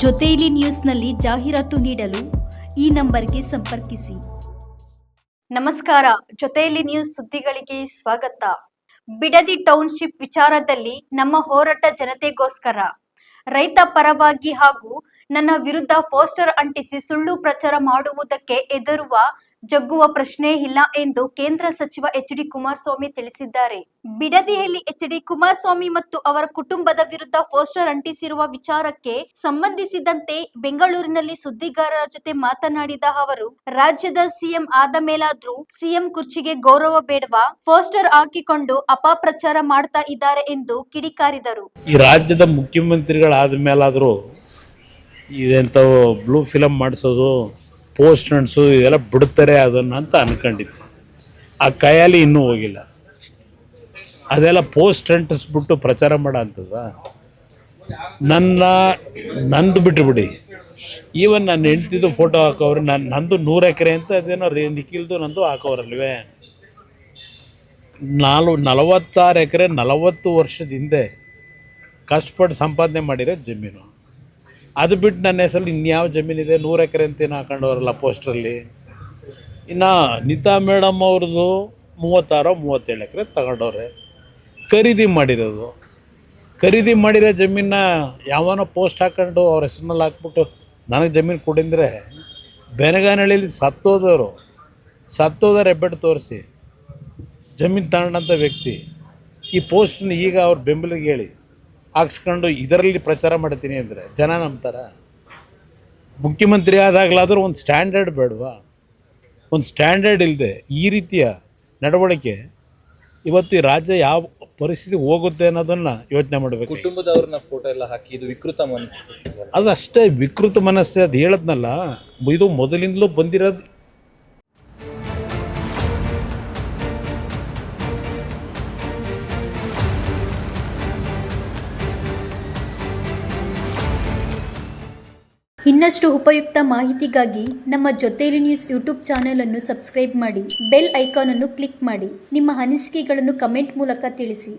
ಜೊತೆಯಲ್ಲಿ ನ್ಯೂಸ್ನಲ್ಲಿ ಜಾಹೀರಾತು ನೀಡಲು ಈ ನಂಬರ್ಗೆ ಸಂಪರ್ಕಿಸಿ. ನಮಸ್ಕಾರ, ಜೊತೆಯಲ್ಲಿ ನ್ಯೂಸ್ ಸುದ್ದಿಗಳಿಗೆ ಸ್ವಾಗತ. ಬಿಡದಿ ಟೌನ್ಶಿಪ್ ವಿಚಾರದಲ್ಲಿ ನಮ್ಮ ಹೋರಾಟ ಜನತೆಗೋಸ್ಕರ. ರೈತ ಪರವಾಗಿ ಹಾಗೂ ನನ್ನ ವಿರುದ್ಧ ಪೋಸ್ಟರ್ ಅಂಟಿಸಿ ಸುಳ್ಳು ಪ್ರಚಾರ ಮಾಡುವುದಕ್ಕೆ ಎದುರುವ ಜಗ್ಗುವ ಪ್ರಶ್ನೆ ಇಲ್ಲ ಎಂದು ಕೇಂದ್ರ ಸಚಿವ ಎಚ್.ಡಿ. ಕುಮಾರಸ್ವಾಮಿ ತಿಳಿಸಿದ್ದಾರೆ. ಬಿಡದಿಯಲ್ಲಿ ಎಚ್.ಡಿ. ಕುಮಾರಸ್ವಾಮಿ ಮತ್ತು ಅವರ ಕುಟುಂಬದ ವಿರುದ್ಧ ಪೋಸ್ಟರ್ ಅಂಟಿಸಿರುವ ವಿಚಾರಕ್ಕೆ ಸಂಬಂಧಿಸಿದಂತೆ ಬೆಂಗಳೂರಿನಲ್ಲಿ ಸುದ್ದಿಗಾರರ ಜೊತೆ ಮಾತನಾಡಿದ ಅವರು, ರಾಜ್ಯದ ಸಿಎಂ ಆದ ಮೇಲಾದ್ರೂ ಸಿಎಂ ಕುರ್ಚಿಗೆ ಗೌರವ ಬೇಡವಾ? ಪೋಸ್ಟರ್ ಹಾಕಿಕೊಂಡು ಅಪಪ್ರಚಾರ ಮಾಡ್ತಾ ಇದ್ದಾರೆ ಎಂದು ಕಿಡಿಕಾರಿದರು. ಈ ರಾಜ್ಯದ ಮುಖ್ಯಮಂತ್ರಿಗಳಾದ ಮೇಲಾದರೂ ಇದೆಂತ ಬ್ಲೂ ಫಿಲಮ್ ಮಾಡಿಸೋದು, ಪೋಸ್ಟ್ ಅಂಟಿಸೋದು ಇದೆಲ್ಲ ಬಿಡ್ತಾರೆ ಅದನ್ನು ಅಂತ ಅನ್ಕೊಂಡಿದ್ದೆ. ಆ ಕೈಯಲ್ಲಿ ಇನ್ನೂ ಹೋಗಿಲ್ಲ. ಅದೆಲ್ಲ ಪೋಸ್ಟ್ ಅಂಟಿಸ್ಬಿಟ್ಟು ಪ್ರಚಾರ ಮಾಡೋ ಅಂಥದ್ದ? ನಂದು ಬಿಟ್ಟುಬಿಡಿ. ಈವನ್ ನನ್ನ ಹೆಂಡ್ತಿದ್ದು ಫೋಟೋ ಹಾಕೋರು, ನಂದು 100 ಎಕರೆ ಅಂತ ಅದೇನೋ ನಿಖಿಲ್ದು ನಂದು ಹಾಕೋರಲ್ವೇ. 46 ಎಕರೆ 40 ವರ್ಷದ ಹಿಂದೆ ಕಷ್ಟಪಟ್ಟು ಸಂಪಾದನೆ ಮಾಡಿರೋ ಜಮೀನು. ಅದು ಬಿಟ್ಟು ನನ್ನ ಹೆಸರಲ್ಲಿ ಇನ್ಯಾವ ಜಮೀನಿದೆ? 100 ಎಕರೆ ಅಂತೇನು ಹಾಕೊಂಡವ್ರಲ್ಲ ಪೋಸ್ಟ್ರಲ್ಲಿ. ಇನ್ನು ನೀತಾ ಮೇಡಮ್ ಅವ್ರದ್ದು 36-37 ಎಕರೆ ತಗೊಂಡವ್ರೆ, ಖರೀದಿ ಮಾಡಿರೋದು. ಖರೀದಿ ಮಾಡಿರೋ ಜಮೀನ ಯಾವನೋ ಪೋಸ್ಟ್ ಹಾಕೊಂಡು ಅವ್ರ ಹೆಸ್ರಿನಲ್ಲಿ ಹಾಕ್ಬಿಟ್ಟು ನನಗೆ ಜಮೀನು ಕೊಡಿಂದರೆ, ಬೆನಗಾನಹಳ್ಳಿಲಿ ಸತ್ತೋದವ್ರು ಹೆಬ್ಬೆಟ್ಟು ತೋರಿಸಿ ಜಮೀನು ತಗೊಂಡಂಥ ವ್ಯಕ್ತಿ ಈ ಪೋಸ್ಟನ್ನ ಈಗ ಅವ್ರ ಬೆಂಬಲಿಗೆ ಹೇಳಿ ಹಾಕ್ಸ್ಕೊಂಡು ಇದರಲ್ಲಿ ಪ್ರಚಾರ ಮಾಡ್ತೀನಿ ಅಂದರೆ ಜನ ನಂಬ್ತಾರ? ಮುಖ್ಯಮಂತ್ರಿ ಆದಾಗಲಾದರೂ ಒಂದು ಸ್ಟ್ಯಾಂಡರ್ಡ್ ಬೇಡವಾ? ಒಂದು ಸ್ಟ್ಯಾಂಡರ್ಡ್ ಇಲ್ಲದೆ ಈ ರೀತಿಯ ನಡವಳಿಕೆ ಇವತ್ತು ಈ ರಾಜ್ಯ ಯಾವ ಪರಿಸ್ಥಿತಿ ಹೋಗುತ್ತೆ ಅನ್ನೋದನ್ನು ಯೋಚನೆ ಮಾಡಬೇಕು. ಕುಟುಂಬದವ್ರನ್ನ ಫೋಟೋ ಎಲ್ಲ ಹಾಕಿ ಇದು ವಿಕೃತ ಮನಸ್ಸು. ಅದು ಅಷ್ಟೇ ವಿಕೃತ ಮನಸ್ಸು. ಅದು ಹೇಳದ್ನಲ್ಲ, ಇದು ಮೊದಲಿಂದಲೂ ಬಂದಿರೋದು. ಇನ್ನಷ್ಟು ಉಪಯುಕ್ತ ಮಾಹಿತಿಗಾಗಿ ನಮ್ಮ ಜೊತೆಯಲ್ಲಿ ನ್ಯೂಸ್ ಯೂಟ್ಯೂಬ್ ಚಾನೆಲ್ ಅನ್ನು ಸಬ್ಸ್ಕ್ರೈಬ್ ಮಾಡಿ, ಬೆಲ್ ಐಕಾನ್ ಅನ್ನು ಕ್ಲಿಕ್ ಮಾಡಿ. ನಿಮ್ಮ ಅನಿಸಿಕೆಗಳನ್ನು ಕಮೆಂಟ್ ಮೂಲಕ ತಿಳಿಸಿ.